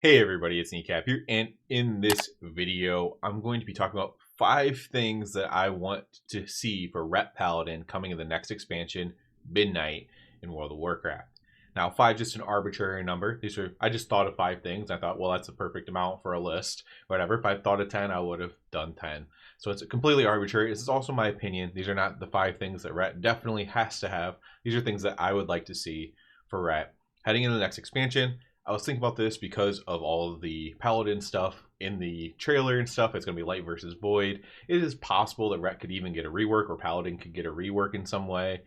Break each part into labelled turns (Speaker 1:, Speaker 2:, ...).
Speaker 1: Hey everybody, it's Kneecap here, and in this video, I'm going to be talking about 5 things that I want to see for Ret Paladin coming in the next expansion, Midnight, in World of Warcraft. Now, 5 just an arbitrary number. I just thought of 5 things. I thought, well, that's a perfect amount for a list. Whatever. If I thought of 10, I would have done 10. So it's completely arbitrary. This is also my opinion. These are not the 5 things that Ret definitely has to have. These are things that I would like to see for Ret heading into the next expansion. I was thinking about this because of all of the Paladin stuff in the trailer and stuff. It's going to be Light versus Void. It is possible that Ret could even get a rework, or Paladin could get a rework in some way,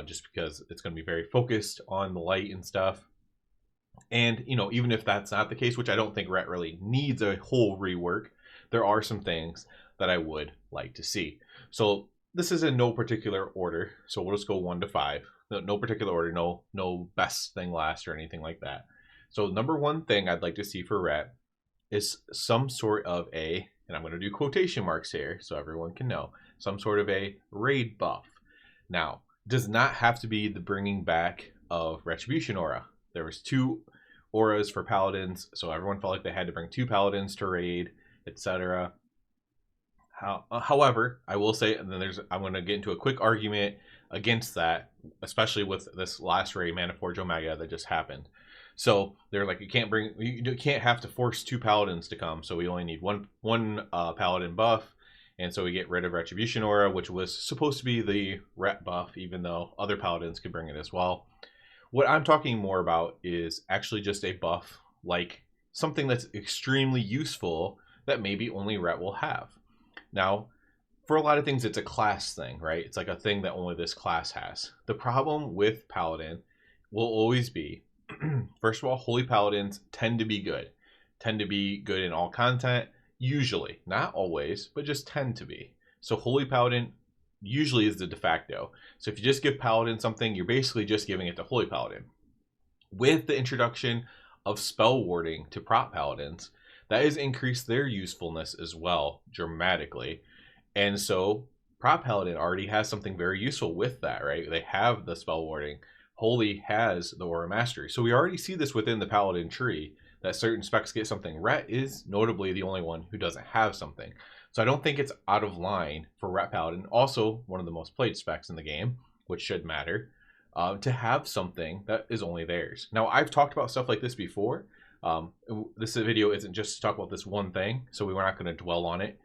Speaker 1: just because it's going to be very focused on the light and stuff. And, you know, even if that's not the case, which I don't think Ret really needs a whole rework, there are some things that I would like to see. So this is in no particular order. So we'll just go 1 to 5. No particular order, no best thing last or anything like that. So number 1 thing I'd like to see for Ret is some sort of and I'm going to do quotation marks here so everyone can know, some sort of a raid buff. Now, does not have to be the bringing back of Retribution aura. There was 2 auras for Paladins, so everyone felt like they had to bring 2 Paladins to raid, etc. However, I will say, and then I'm going to get into a quick argument against that, especially with this last raid, Mana Forge Omega, that just happened. So they're like, you can't have to force 2 Paladins to come. So we only need one Paladin buff. And so we get rid of Retribution aura, which was supposed to be the Ret buff, even though other Paladins could bring it as well. What I'm talking more about is actually just a buff, like something that's extremely useful that maybe only Ret will have. Now, for a lot of things, it's a class thing, right? It's like a thing that only this class has. The problem with Paladin will always be, first of all, Holy Paladins tend to be good in all content, usually, not always, but just tend to be. So Holy Paladin usually is the de facto. So if you just give Paladin something, you're basically just giving it to Holy Paladin. With the introduction of spell warding to prop Paladins, that has increased their usefulness as well dramatically. And so prop Paladin already has something very useful with that, right? They have the spell warding. Holy has the Aura Mastery. So we already see this within the Paladin tree, that certain specs get something. Ret is notably the only one who doesn't have something. So I don't think it's out of line for Ret Paladin, also one of the most played specs in the game, which should matter, to have something that is only theirs. Now, I've talked about stuff like this before. This video isn't just to talk about this one thing, so we're not going to dwell on it.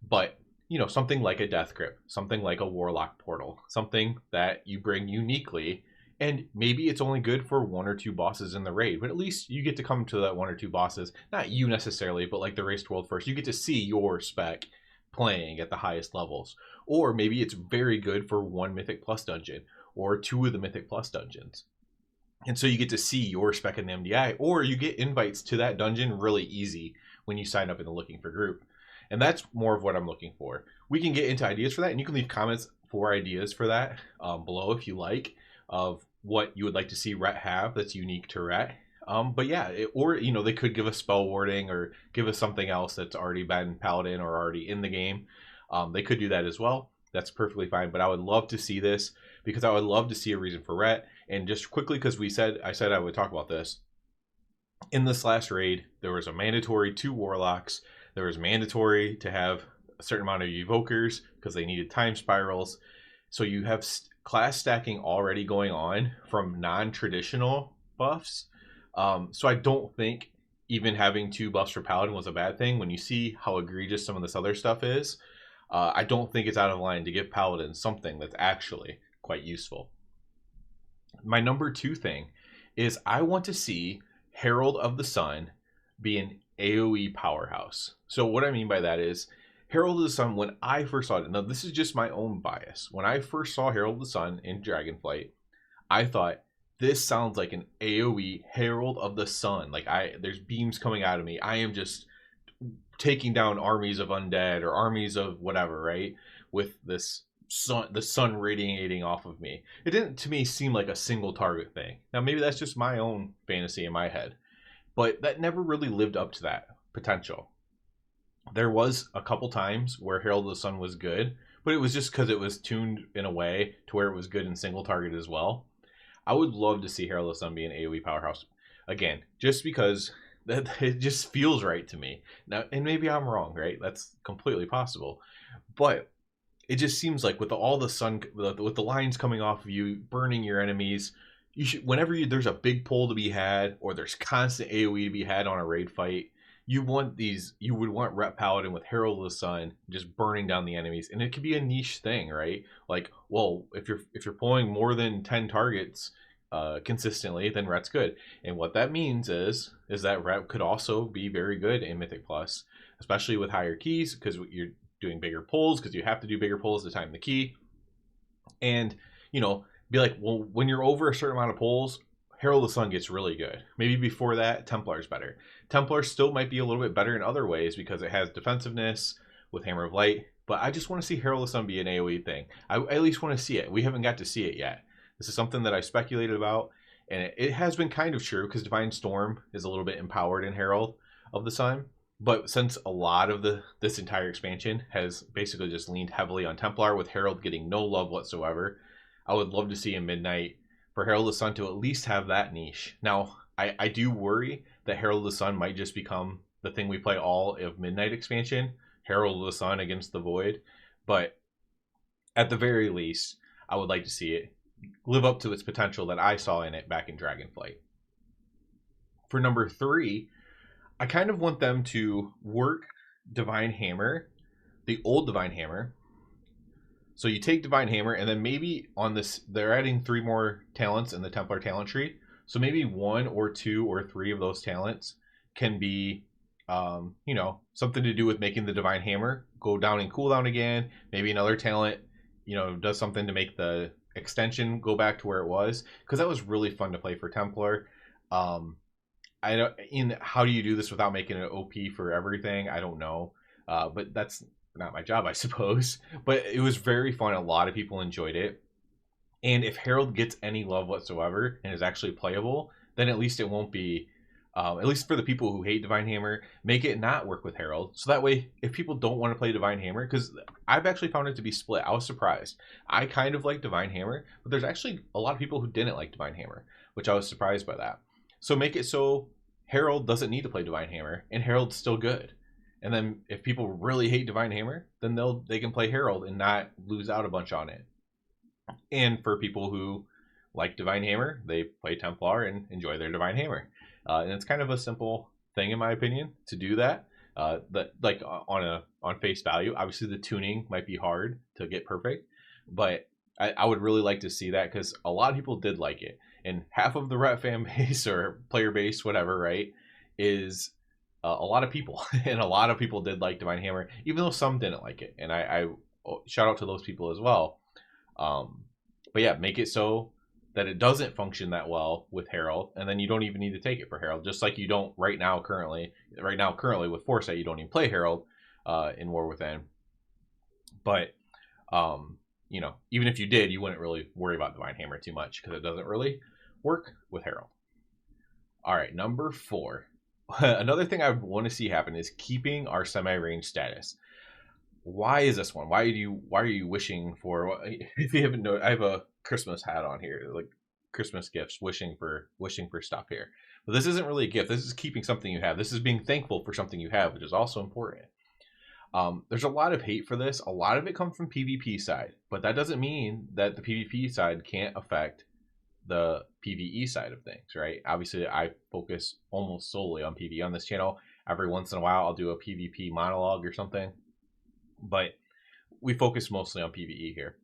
Speaker 1: But, you know, something like a Death Crypt, something like a Warlock Portal, something that you bring uniquely. And maybe it's only good for 1 or 2 bosses in the raid, but at least you get to come to that 1 or 2 bosses. Not you necessarily, but like the Raced World first. You get to see your spec playing at the highest levels. Or maybe it's very good for 1 Mythic Plus dungeon, or 2 of the Mythic Plus dungeons. And so you get to see your spec in the MDI, or you get invites to that dungeon really easy when you sign up in the Looking For group. And that's more of what I'm looking for. We can get into ideas for that, and you can leave comments for ideas for that below if you like, of what you would like to see Ret have that's unique to Ret. But yeah, or, you know, they could give us spell warding or give us something else that's already been Paladin or already in the game. They could do that as well. That's perfectly fine. But I would love to see this, because I would love to see a reason for Ret. And just quickly, because I said I would talk about this. In this last raid, there was a mandatory 2 Warlocks. There was mandatory to have a certain amount of Evokers because they needed time spirals. So you have class stacking already going on from non-traditional buffs. So I don't think even having 2 buffs for Paladin was a bad thing. When you see how egregious some of this other stuff is, I don't think it's out of line to give Paladin something that's actually quite useful. My number 2 thing is I want to see Herald of the Sun be an AoE powerhouse. So what I mean by that is, Herald of the Sun, when I first saw it, now this is just my own bias. When I first saw Herald of the Sun in Dragonflight, I thought, this sounds like an AoE Herald of the Sun. Like, there's beams coming out of me. I am just taking down armies of undead or armies of whatever, right? With this sun, the sun radiating off of me. It didn't, to me, seem like a single target thing. Now, maybe that's just my own fantasy in my head, but that never really lived up to that potential. There was a couple times where Herald of the Sun was good, but it was just because it was tuned in a way to where it was good in single target as well. I would love to see Herald of the Sun be an AoE powerhouse. Again, just because That it just feels right to me now, and maybe I'm wrong, right? That's completely possible, but it just seems like with all the sun, with the lines coming off of you, burning your enemies, you should, whenever there's a big pull to be had, or there's constant AoE to be had on a raid fight, you would want Ret Paladin with Herald of the Sun just burning down the enemies, and it could be a niche thing, right? Like, well, if you're pulling more than 10 targets consistently, then Ret's good. And what that means is that Ret could also be very good in Mythic Plus, especially with higher keys, because you're doing bigger pulls, because you have to do bigger pulls to time the key. And, be like, well, when you're over a certain amount of pulls, Herald of the Sun gets really good. Maybe before that, Templar's better. Templar still might be a little bit better in other ways because it has defensiveness with Hammer of Light, but I just want to see Herald of the Sun be an AoE thing. I at least want to see it. We haven't got to see it yet. This is something that I speculated about, and it has been kind of true because Divine Storm is a little bit empowered in Herald of the Sun. But since a lot of this entire expansion has basically just leaned heavily on Templar, with Herald getting no love whatsoever, I would love to see in Midnight for Herald of the Sun to at least have that niche. Now, I do worry that Herald of the Sun might just become the thing we play all of Midnight expansion, Herald of the Sun against the Void. But at the very least, I would like to see it live up to its potential that I saw in it back in Dragonflight. For number 3, I kind of want them to work Divine Hammer, the old Divine Hammer. So you take Divine Hammer, and then maybe on this, they're adding 3 more talents in the Templar talent tree. So maybe 1 or 2 or 3 of those talents can be, something to do with making the Divine Hammer go down and cooldown again. Maybe another talent, does something to make the extension go back to where it was, because that was really fun to play for Templar. I don't, how do you do this without making it OP for everything? I don't know, but that's not my job, I suppose. But it was very fun. A lot of people enjoyed it, and if Herald gets any love whatsoever and is actually playable, then at least it won't be. At least for the people who hate Divine Hammer, make it not work with Herald. So that way, if people don't want to play Divine Hammer, because I've actually found it to be split. I was surprised. I kind of like Divine Hammer, but there's actually a lot of people who didn't like Divine Hammer, which I was surprised by that. So make it so Herald doesn't need to play Divine Hammer, and Herald's still good. And then if people really hate Divine Hammer, then they can play Herald and not lose out a bunch on it. And for people who like Divine Hammer, they play Templar and enjoy their Divine Hammer. And it's kind of a simple thing, in my opinion, to do that. That like on face value, obviously the tuning might be hard to get perfect, but I would really like to see that, because a lot of people did like it, and half of the Ret fan base or player base, whatever, right, is a lot of people, and a lot of people did like Divine Hammer, even though some didn't like it, and I shout out to those people as well. But yeah, make it so that it doesn't function that well with Herald, and then you don't even need to take it for Herald, just like you don't right now currently with Foresight, you don't even play Herald in War Within. But even if you did, you wouldn't really worry about Divine Hammer too much, because it doesn't really work with Herald. All right, number 4. Another thing I want to see happen is keeping our semi-range status. Why is this one? Why are you wishing for? If you haven't noticed, I have a Christmas hat on here, like Christmas gifts, wishing for stuff here. But this isn't really a gift. This is keeping something you have. This is being thankful for something you have, which is also important. There's a lot of hate for this. A lot of it comes from PvP side, but that doesn't mean that the PvP side can't affect the PvE side of things, right? Obviously, I focus almost solely on PvE on this channel. Every once in a while, I'll do a PvP monologue or something, but we focus mostly on PvE here.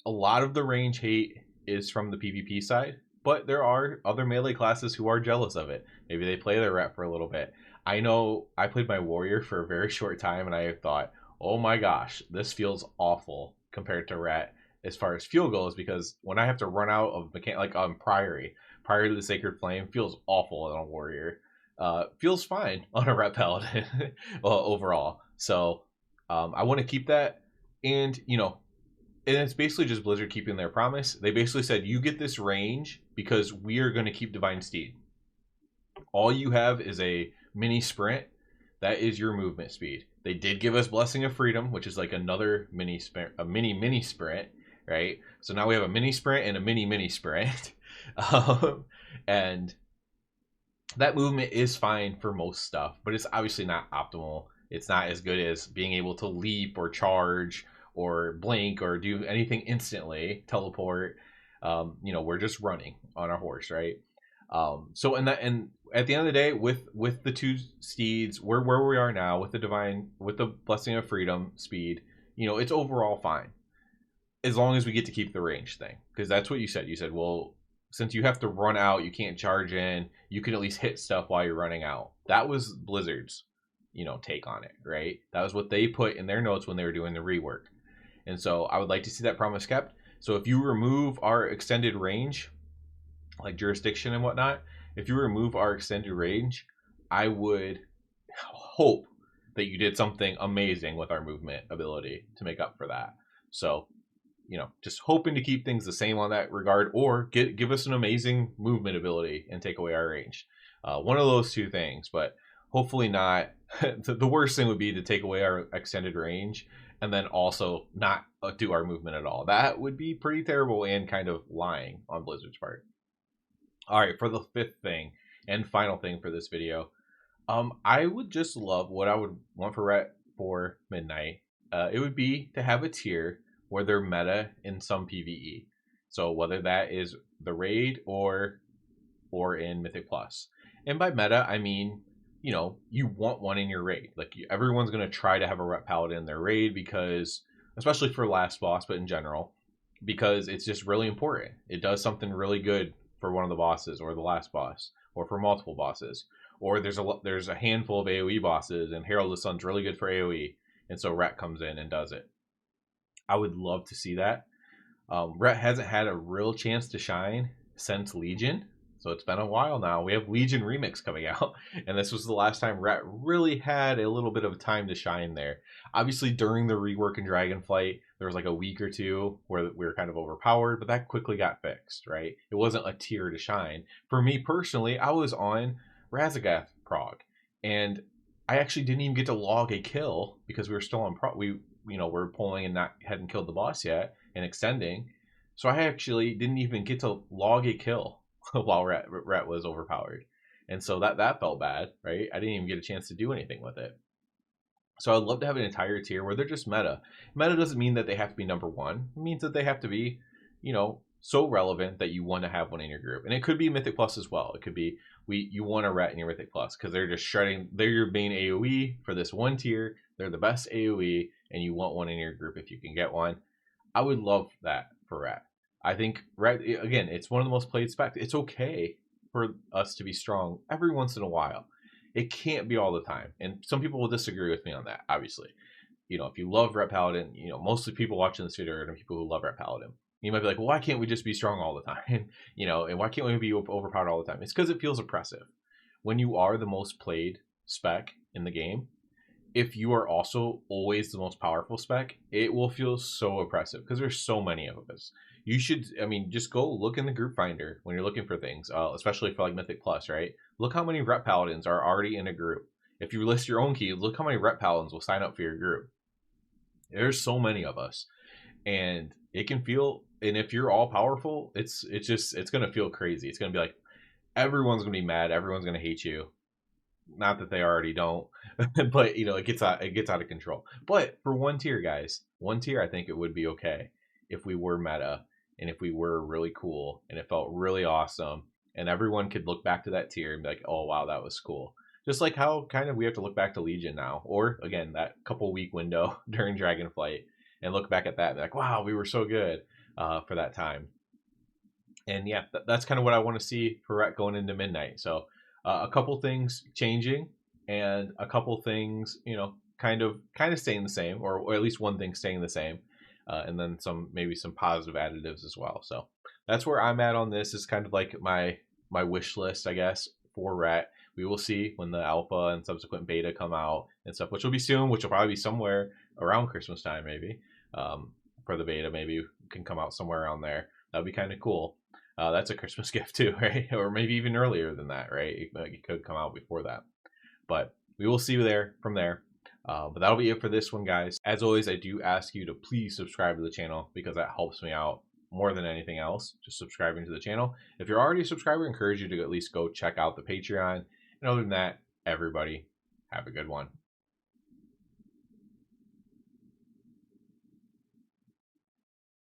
Speaker 1: A lot of the range hate is from the PvP side, but there are other melee classes who are jealous of it. Maybe they play their Ret for a little bit. I know I played my Warrior for a very short time, and I thought, oh my gosh, this feels awful compared to Ret as far as fuel goes, because when I have to run out of like on Priory to the Sacred Flame, feels awful on a Warrior. Feels fine on a Ret Paladin overall. So I want to keep that, and and it's basically just Blizzard keeping their promise. They basically said, you get this range because we are going to keep Divine Steed. All you have is a mini sprint. That is your movement speed. They did give us Blessing of Freedom, which is like another mini sprint, right? So now we have a mini sprint and a mini sprint. And that movement is fine for most stuff, but it's obviously not optimal. It's not as good as being able to leap or charge or blink or do anything instantly, teleport. We're just running on our horse, right? So and at the end of the day, with the two steeds, we're where we are now with the blessing of freedom speed. It's overall fine as long as we get to keep the range thing, because that's what you said. You said, well, since you have to run out, you can't charge in. You can at least hit stuff while you're running out. That was Blizzard's, take on it, right? That was what they put in their notes when they were doing the rework. And so I would like to see that promise kept. So if you remove our extended range, like jurisdiction and whatnot, if you remove our extended range, I would hope that you did something amazing with our movement ability to make up for that. So, just hoping to keep things the same on that regard, or give us an amazing movement ability and take away our range. One of those two things, but hopefully not. The worst thing would be to take away our extended range and then also not do our movement at all. That would be pretty terrible and kind of lying on Blizzard's part. All right, for the fifth thing and final thing for this video, I would just love what I would want for Ret for Midnight. It would be to have a tier where they're meta in some PvE. So whether that is the raid or in Mythic Plus. And by meta, I mean, you want one in your raid. Like everyone's going to try to have a Ret Paladin in their raid because, especially for last boss, but in general, because it's just really important. It does something really good for one of the bosses or the last boss or for multiple bosses. Or there's a handful of AoE bosses and Herald of the Sun's really good for AoE. And so Ret comes in and does it. I would love to see that. Ret hasn't had a real chance to shine since Legion, so it's been a while now. We have Legion Remix coming out, and this was the last time Ret really had a little bit of time to shine there. Obviously, during the rework in Dragonflight, there was like a week or two where we were kind of overpowered, but that quickly got fixed, right? It wasn't a tier to shine. For me personally, I was on Razagath Prog, and I actually didn't even get to log a kill because we were still on we're pulling and hadn't killed the boss yet and extending. So I actually didn't even get to log a kill while Ret was overpowered. And so that felt bad, right? I didn't even get a chance to do anything with it. So I'd love to have an entire tier where they're just meta. Meta doesn't mean that they have to be number one. It means that they have to be, so relevant that you want to have one in your group. And it could be Mythic Plus as well. It could be you want a Ret in your Mythic Plus because they're just shredding. They're your main AoE for this one tier. They're the best AoE, and you want one in your group if you can get one. I would love that for Ret. I think Ret, again, it's one of the most played specs. It's okay for us to be strong every once in a while. It can't be all the time. And some people will disagree with me on that, obviously. If you love Ret Paladin, mostly people watching this video are going to be people who love Ret Paladin. You might be like, well, why can't we just be strong all the time? And why can't we be overpowered all the time? It's because it feels oppressive. When you are the most played spec in the game, if you are also always the most powerful spec, it will feel so oppressive because there's so many of us. You should, just go look in the group finder when you're looking for things, especially for like Mythic Plus, right? Look how many Ret Paladins are already in a group. If you list your own key, look how many Ret Paladins will sign up for your group. There's so many of us, and it can feel. And if you're all powerful, it's gonna feel crazy. It's gonna be like everyone's gonna be mad. Everyone's gonna hate you. Not that they already don't, but it gets out of control. But for one tier, guys, I think it would be okay if we were meta and if we were really cool and it felt really awesome and everyone could look back to that tier and be like, oh wow, that was cool. Just like how kind of we have to look back to Legion now, or again that couple week window during Dragonflight and look back at that and be like, wow, we were so good for that time. And yeah, that's kind of what I want to see for Ret going into Midnight. So a couple things changing and a couple things, kind of staying the same, or at least one thing staying the same. And then maybe some positive additives as well. So that's where I'm at on this. Is kind of like my wish list, I guess, for Ret. We will see when the alpha and subsequent beta come out and stuff, which will be soon, which will probably be somewhere around Christmas time, maybe. For the beta, maybe can come out somewhere around there. That'd be kind of cool. That's a Christmas gift too, right? Or maybe even earlier than that, right? It could come out before that. But we will see from there. But that'll be it for this one, guys. As always, I do ask you to please subscribe to the channel because that helps me out more than anything else, just subscribing to the channel. If you're already a subscriber, I encourage you to at least go check out the Patreon. And other than that, everybody, have a good one.